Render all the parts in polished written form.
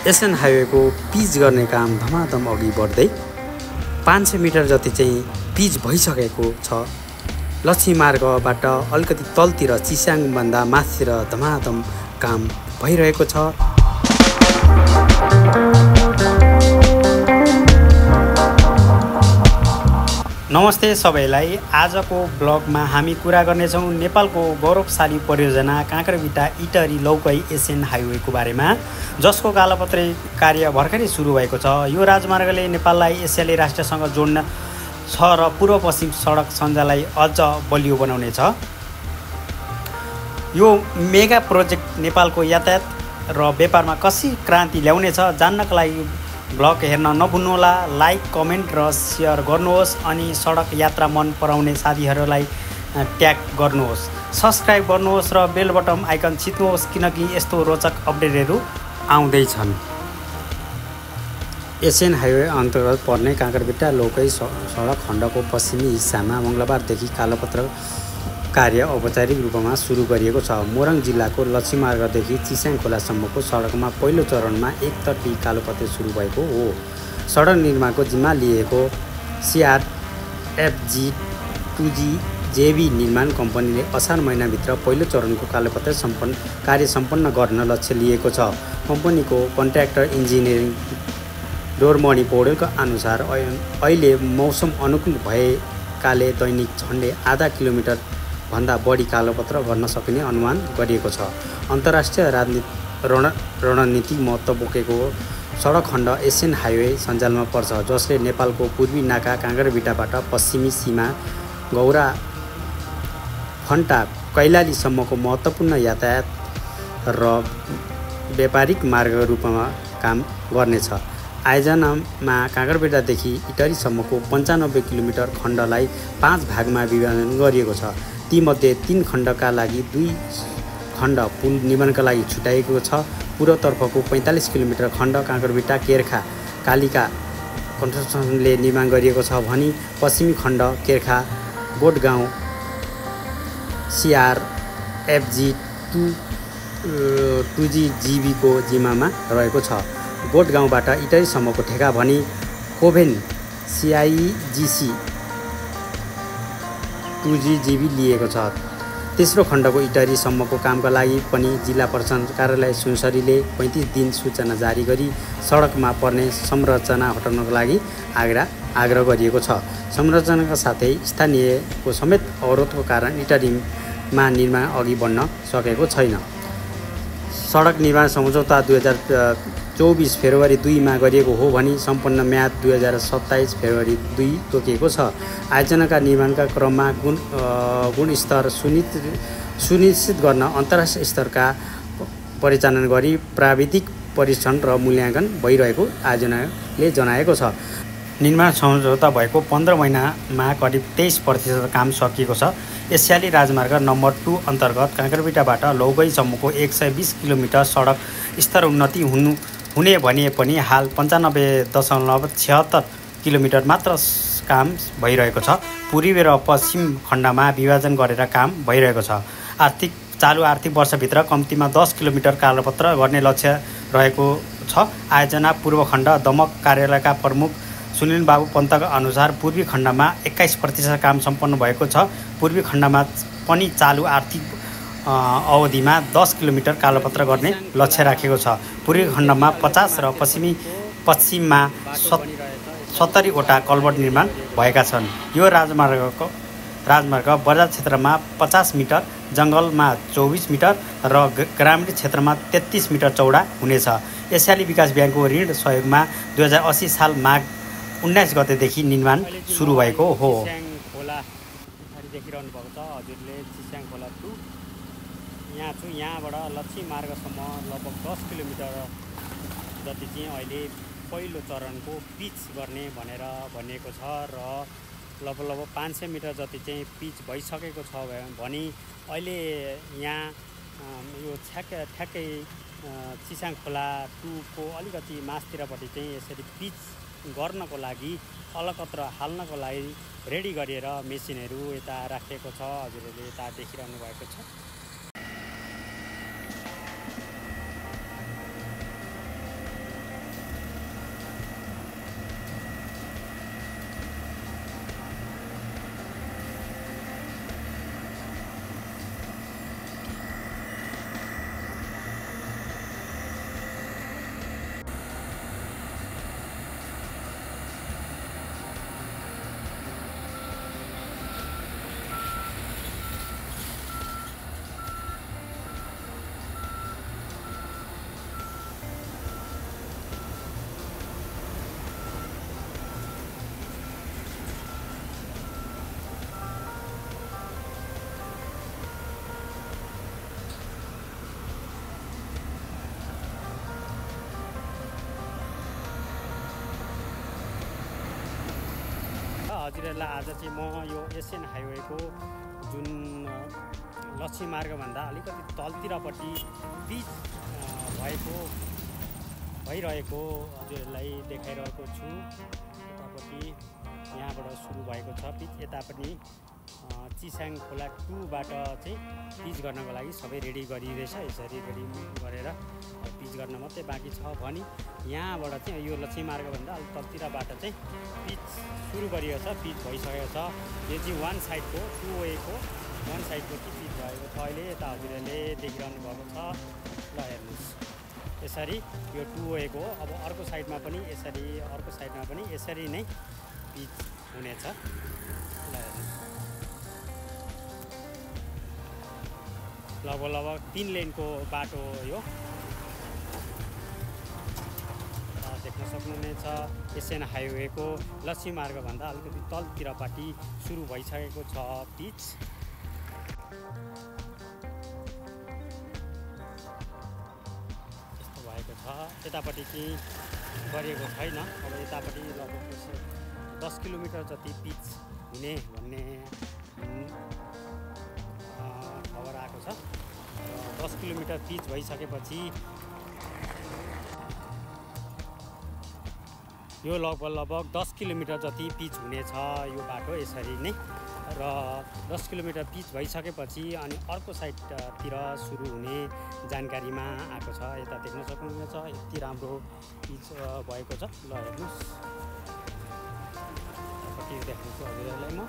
SN हाइवेको pitch गर्ने काम धमाधम अघि बढ्दै 500 मिटर जति चाहिँ पिच भइसकेको छ। लक्ष्मी मार्गबाट अलिकति तलतिर चिस्याङभन्दा माथितिर धमाधम काम भइरहेको छ। नमस्ते सबैलाई। आजको ब्लगमा हामी कुरा गर्नेछौँ नेपालको गौरवशाली परियोजना काँक्रेबिटा इटहरी लौकई एसएन हाइवेको बारेमा, जसको कालोपत्री कार्य भर्खरै सुरु भएको छ। यो राजमार्गले नेपाललाई एसियाली राष्ट्रसँग जोड्न छ र पूर्व पश्चिम सडक सञ्जाललाई अझ बलियो बनाउनेछ। यो मेगा प्रोजेक्ट नेपालको यातायात र व्यापारमा कसरी क्रान्ति ल्याउनेछ जान्नको लागि ब्लग हेर्न नभुल्नुहोला। लाइक, कमेन्ट र सेयर गर्नुहोस् अनि सडक यात्रा मन पराउने साथीहरूलाई ट्याग गर्नुहोस्, सब्सक्राइब गर्नुहोस् र बेल बटन आइकन थिच्नुहोस्, किनकि यस्तो रोचक अपडेटहरू आउँदैछन्। एसएन हाइवे अन्तर्गत पर्ने काँक्रेबिटा लौकई सडक खण्डको पश्चिमी हिस्सामा मङ्गलबारदेखि कालोपत्र कार्य औपचारिक रूपमा सुरु गरिएको छ। मोरङ जिल्लाको लक्ष्मी मार्गदेखि चिस्याङ खोलासम्मको सडकमा पहिलो चरणमा एकतर्फी कालोपत्र सुरु भएको हो। सडक निर्माणको जिम्मा लिएको CRFG 2G जेबी निर्माण कम्पनीले असार महिनाभित्र पहिलो चरणको कालोपत्र कार्य सम्पन्न गर्न लक्ष्य लिएको छ। कम्पनीको कन्ट्र्याक्टर इन्जिनियरिङ डोरमणि पौडेलको अनुसार अहिले मौसम अनुकूल भएकाले दैनिक झन्डै आधा किलोमिटर भन्दा बढी कालोपत्र गर्न सकिने अनुमान गरिएको छ। अन्तर्राष्ट्रिय रणनीति महत्त्व बोकेको सडक खण्ड एसएन हाइवे सञ्जालमा पर्छ, जसले नेपालको पूर्वी नाका काँक्रेबिटाबाट पश्चिमी सीमा गौरा फन्टा कैलालीसम्मको महत्त्वपूर्ण यातायात र व्यापारिक मार्ग रूपमा काम गर्नेछ। आयोजनामा काँक्रेबिटादेखि इटहरीसम्मको 95 किलोमिटर खण्डलाई 5 भागमा विभाजन गरिएको छ। तीमध्ये 3 खण्डका लागि 2 खण्ड पुल निर्माणका लागि छुट्याइएको छ। पूर्वतर्फको 45 किलोमिटर खण्ड काँक्रेबिटा केर्खा कालिका कन्स्ट्रक्सनले निर्माण गरिएको छ भने पश्चिमी खण्ड केर्खा गोठगाउँ CRFG 2G जीबीको जिम्मामा रहेको छ। गोठगाउँबाट इटहरीसम्मको ठेका भने कोभेन CIGC 2G जीबी लिएको छ। तेस्रो खण्डको इटहरीसम्मको कामका लागि पनि जिल्ला प्रशासन कार्यालय सुनसरीले 35 दिन सूचना जारी गरी सडकमा पर्ने संरचना हटाउनको लागि आग्रह गरिएको छ। संरचनाका साथै स्थानीयको समेत अवरोधको कारण इटहरीमा निर्माण अघि बढ्न सकेको छैन। सडक निर्माण सम्झौता 2024 फेब्रुअरी 2 मा गरिएको हो भने सम्पन्न म्याद 2027 फेब्रुअरी 2 तोकिएको छ। आयोजनाका निर्माणका क्रममा गुणस्तर सुनिश्चित गर्न अन्तर्राष्ट्रिय स्तरका परिचालन गरी प्राविधिक परीक्षण र मूल्याङ्कन भइरहेको आयोजनाले जनाएको छ। निर्माण सम्झौता भएको 15 महिनामा करिब 23% काम सकिएको छ। एसियाली राजमार्ग नम्बर 2 अन्तर्गत काँक्रेबिटाबाट लौकईसम्मको 120 किलोमिटर सडक स्तर उन्नति हुने भने पनि हाल 95.76 किलोमिटर मात्र काम भइरहेको छ। पूर्वी र पश्चिम खण्डमा विभाजन गरेर काम भइरहेको छ। चालु आर्थिक वर्षभित्र कम्तीमा 10 किलोमिटर कालोपत्र गर्ने लक्ष्य रहेको छ। आयोजना पूर्व खण्ड दमक कार्यालयका प्रमुख सुनिल बाबु पन्तका अनुसार पूर्वी खण्डमा 21% काम सम्पन्न भएको छ। पूर्वी खण्डमा पनि चालु आर्थिक अवधिमा 10 किलोमिटर कालोपत्र गर्ने लक्ष्य राखेको छ। पूर्वी खण्डमा 50 र पश्चिममा 70 वटा कल्भर्ट निर्माण भएका छन्। यो राजमार्ग बजार क्षेत्रमा 50 मिटर, जङ्गलमा 24 मिटर र ग्रामीण क्षेत्रमा 33 मिटर चौडा हुनेछ। एसियाली विकास ब्याङ्कको ऋण सहयोगमा 2080 साल माघ 19 गतेदेखि निर्माण सुरु भएको हो। खोला देखिरहनु भएको छ हजुरले, चिस्याङ खोला 2 यहाँ छु। यहाँबाट लक्ष्मी मार्गसम्म लगभग 10 किलोमिटर जति चाहिँ अहिले पहिलो चरणको पिच गर्ने भनेर भनिएको छ र लगभग 500 मिटर जति चाहिँ पिच भइसकेको छ भने अहिले यहाँ यो ठ्याक्कै चिस्याङ खोला 2 को अलिकति मास्तिरपट्टि चाहिँ यसरी पिच गर्नको लागि अलकत्र हाल्नको लागि रेडी गरेर मेसिनहरू यता राखिएको छ। हजुरहरूले यता देखिरहनु भएको छ। हजुरहरूलाई आज चाहिँ म यो एसएन हाइवेको जुन लक्ष्मी मार्गभन्दा अलिकति तलतिरपट्टि पिच भइरहेको हजुरहरूलाई देखाइरहेको छु। यतापट्टि यहाँबाट सुरु भएको छ पिच, यता पनि चिस्याङ खोला 2बाट चाहिँ पिच गर्नको लागि सबै रेडी गरिरहेछ। यसरी रेडी गरेर पिच गर्न मात्रै बाँकी छ भने यहाँबाट चाहिँ यो लक्ष्मी मार्गभन्दा अलिक तलतिरबाट चाहिँ पिच सुरु गरिएको छ, पिच भइसकेको छ। यो चाहिँ वान साइडको 2 वेको वान साइडको चाहिँ पिच भएको छ अहिले, यता हजुरहरूले देखिरहनु भएको छ। ल हेर्नुहोस्, यसरी यो 2 वेको अब अर्को साइडमा पनि यसरी नै पिच हुनेछ। ल हेर्नुहोस्, लगभग 3 लेनको बाटो हो यो, देख्न सक्नुहुनेछ। एसएन हाइवेको लक्ष्मी मार्गभन्दा अलिकति तलतिरपट्टि सुरु भइसकेको छ पिच। यस्तो भएको छ। यतापट्टि चाहिँ गरिएको छैन। अब यतापट्टि लगभग 10 किलोमिटर जति पिच हुने भन्ने खबर आएको छ। 10 किलोमिटर पिच भइसकेपछि यो लगभग 10 किलोमिटर जति पिच हुनेछ यो बाटो यसरी नै। र 10 किलोमिटर पिच भइसकेपछि अनि अर्को साइडतिर सुरु हुने जानकारीमा आएको छ। यता देख्न सक्नुहुनेछ यति राम्रो पिच भएको छ। ल हेर्नुहोस्, यतापट्टि देखाउँछु हजुरहरूलाई म।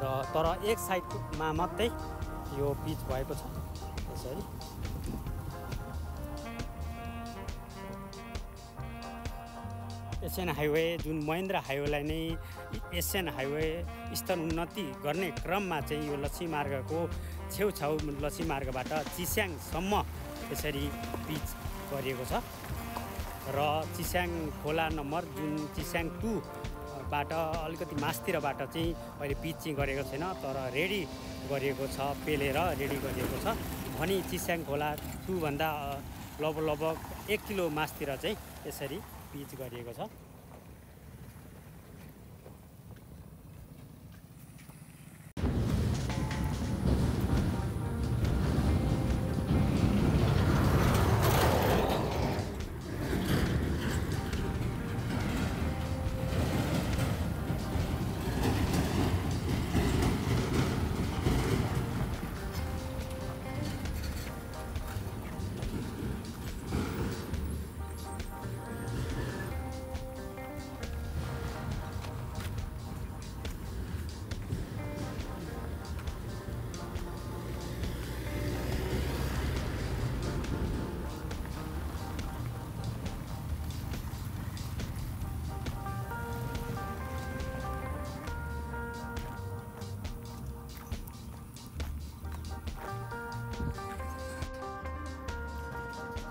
र तर एक साइडमा मात्रै यो पिच भएको छ यसरी। एसएन हाइवे जुन महेन्द्र हाइवेलाई नै एसएन हाइवे स्तरोन्नति गर्ने क्रममा चाहिँ यो लक्ष्मी मार्गको छेउछाउ लक्ष्मी मार्गबाट चिस्याङसम्म यसरी पिच गरिएको छ। र चिस्याङ खोला नम्बर जुन चिस्याङ 2बाट अलिकति मास्तिरबाट चाहिँ अहिले पिच चाहिँ गरेको छैन, तर रेडी गरिएको छ, पेलेर रेडी गरिएको छ भने चिस्याङ खोला 2भन्दा लगभग 1 किलो मास्तिर चाहिँ यसरी पिच गरिएको छ।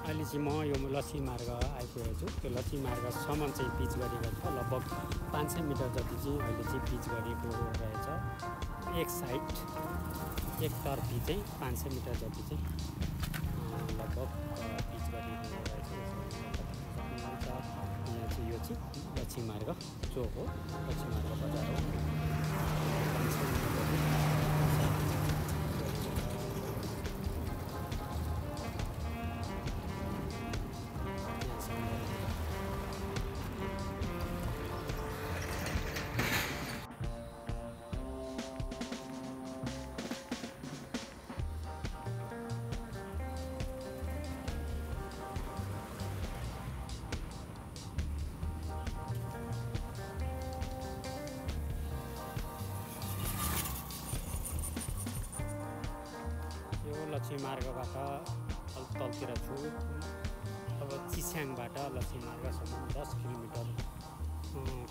अहिले चाहिँ म यो लक्ष्मी मार्ग आइपुगेको छु। त्यो लक्ष्मी मार्गसम्म चाहिँ पिच गरिएको छ। लगभग 500 मिटर जति चाहिँ अहिले चाहिँ पिच गरिएको रहेछ। एक साइड एकतर्फी चाहिँ 500 मिटर जति चाहिँ लगभग पिच गरिएको रहेछ। यहाँ चाहिँ यो चाहिँ लक्ष्मी मार्ग चोक हो, लक्ष्मी मार्ग बजार हो। 500 मिटर जति लक्ष्मी मार्गबाट तलतिर छु। अब चिस्याङबाट लक्ष्मी मार्गसम्म 10 किलोमिटर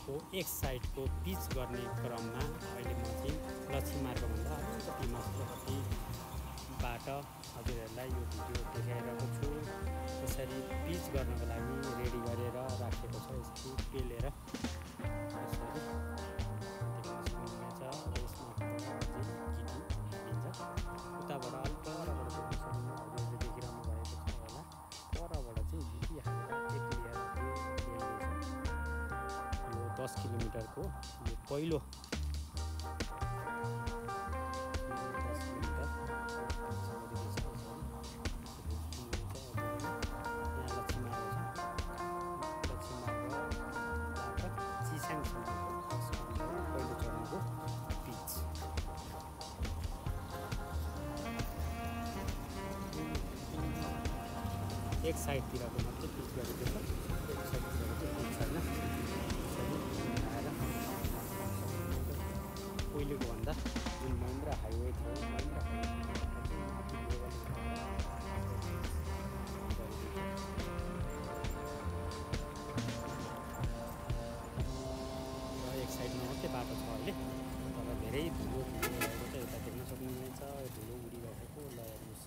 को एक साइडको पिच गर्ने क्रममा अहिले म चाहिँ लक्ष्मी मार्गभन्दा अलिकति माथिल्लोपट्टिबाट हजुरहरूलाई यो भिडियो देखाइरहेको छु। यसरी पिच गर्नको लागि रेडी गरेर राखेको छ, यसरी पेलेर यसरी देख्न सक्नुहुनेछ। अब यसमा गिटी दिन्छ उताबाट अलिक परबाट देख्न सक्नु हजुरले देखिरहनु भएको छ होला। परबाट चाहिँ गिटी हालेर एक लेयर यो 10 10 किलोमिटरको यो पहिलो 10 किलोमिटर यहाँ लक्ष्मी मार्ग छ। लक्ष्मी मार्गबाट चिस्याङसम्मको पहिलो चरणको पिच। एक साइडतिरको मात्रै पिच गरेको छ, एक साइडतिरको चाहिँ पिच छैन। आएर पहिलेको भन्दा जुन महेन्द्र हाइवे थियो, महेन्द्र र एक साइडमा मात्रै बाटो छ अहिले, तर धेरै धुलो रहेको चाहिँ यता देख्न सक्नुहुनेछ। धुलो उडिरहेको ल हेर्नुहोस्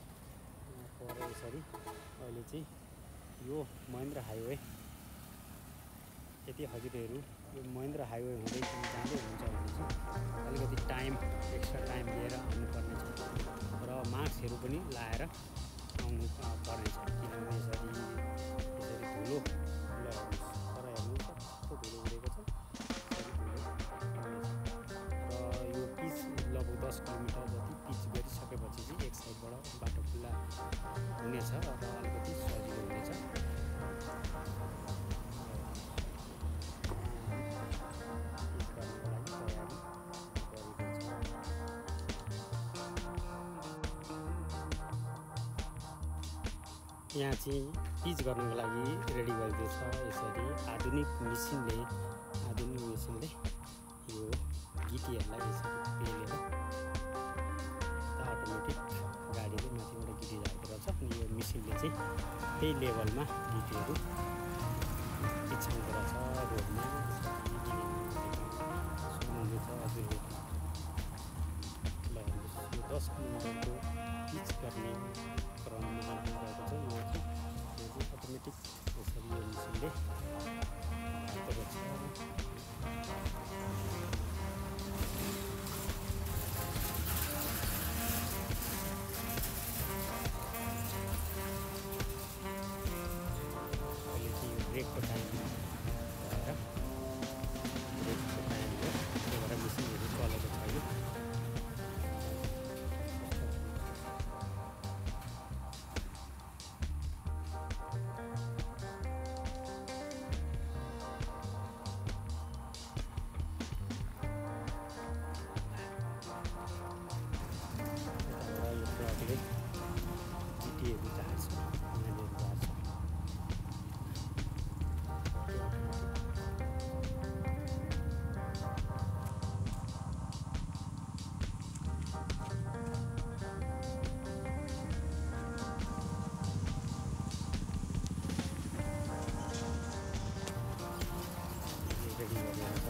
पर यसरी। अहिले चाहिँ यो महेन्द्र हाइवे, यदि हजुरहरू यो महेन्द्र हाइवे हुँदै जाँदै हुनुहुन्छ भने चाहिँ अलिकति एक्स्ट्रा टाइम लिएर आउनुपर्नेछ र मास्कहरू पनि लाएर आउनु पर्नेछ, किनभने यसरी धुलो ल हेर्नुहोस् पर हेर्नुहोस् कस्तो धुलो उडेको छ। र यो पिच लगभग 10 किलोमिटर जति पिच गरिसकेपछि चाहिँ एक साइडबाट बाटो खुल्ला हुनेछ र अलिकति सजिलो हुनेछ। यहाँ चाहिँ पिच गर्नको लागि रेडी गरिदिएछ। यसरी आधुनिक मेसिनले यो गिटीहरूलाई यसरी पेलेर अटोमेटिक गाडीले माथिबाट गिटी झार्दो रहेछ। अनि यो मेसिनले चाहिँ त्यही लेभलमा गिटीहरू पिछाउँदो रहेछ रोडमा। सुन्नुहुँदैछ हजुरहरू ल हेर्नुहोस्, यो 10 किलोमिटरको पिच गर्ने क्रममा गएको छ। यो चाहिँ अटोमेटिक यसरी यो मेसिनले झार्दो रहेछ। ब्रेकको टाइम भएर ब्रेकको टाइम हो, त्यही भएर मेसिनहरू चलेको छैन। यो ट्रकले जिटीहरू झार्छ, यहाँनिर झार्छ। रेडी गरेर छ।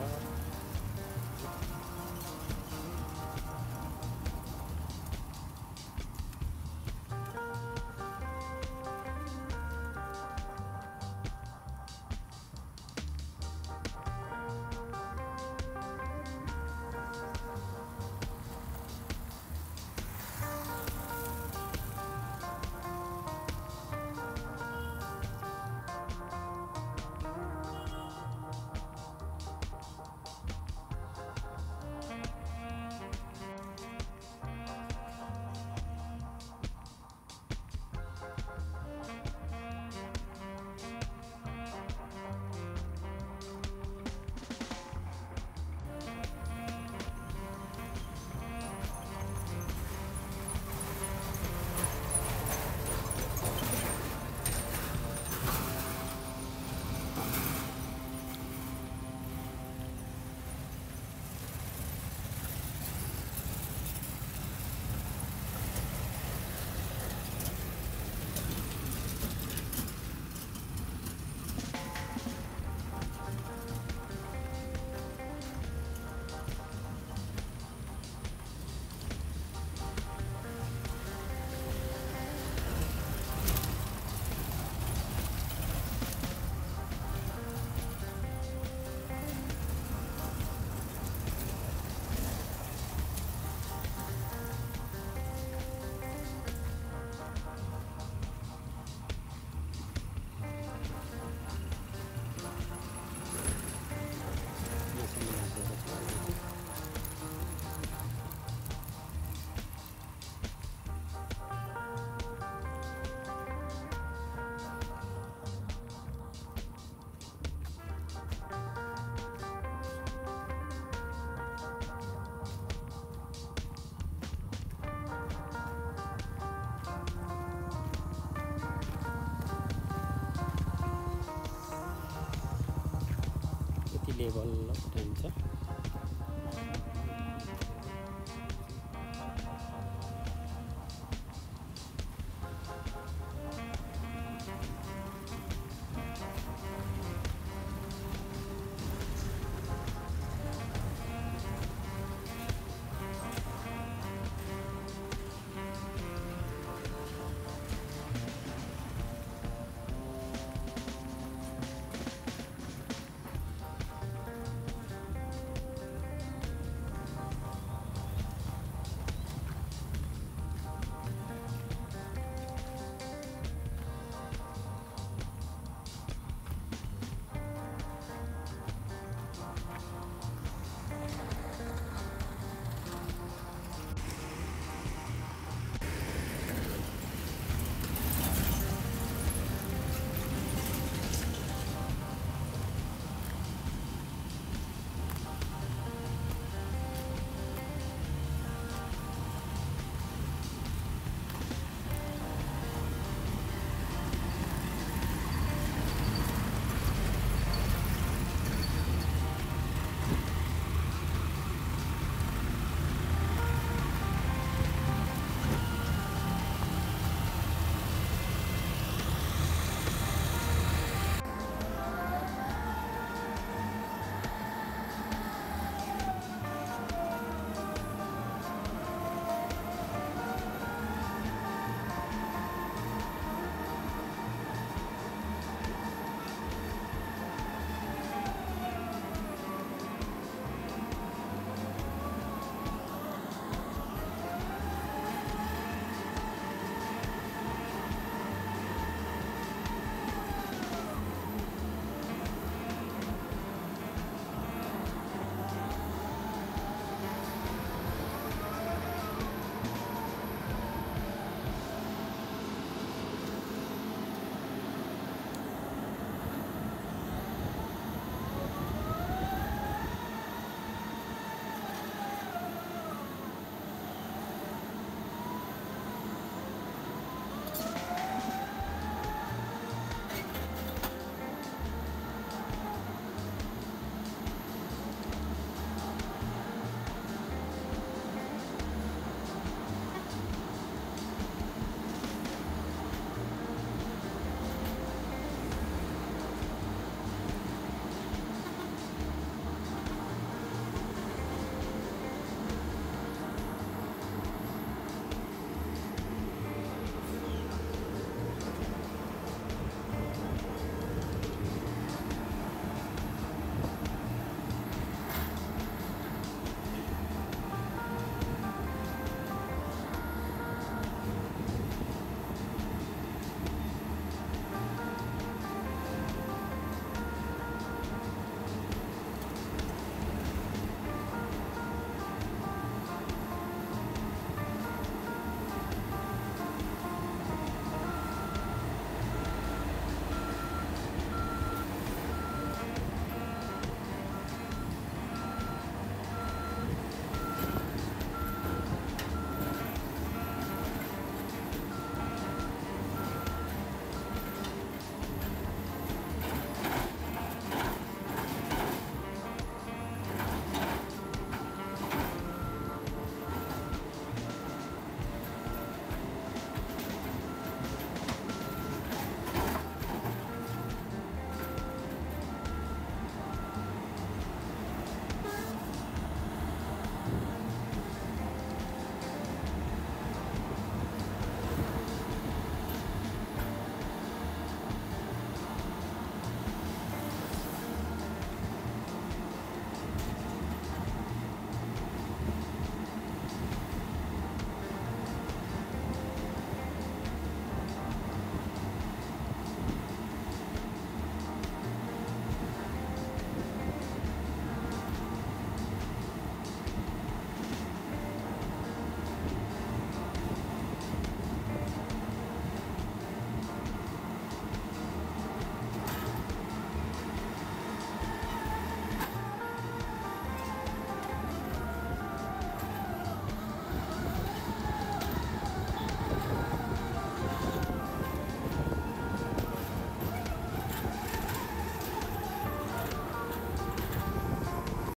यति लेभल हुन्छ।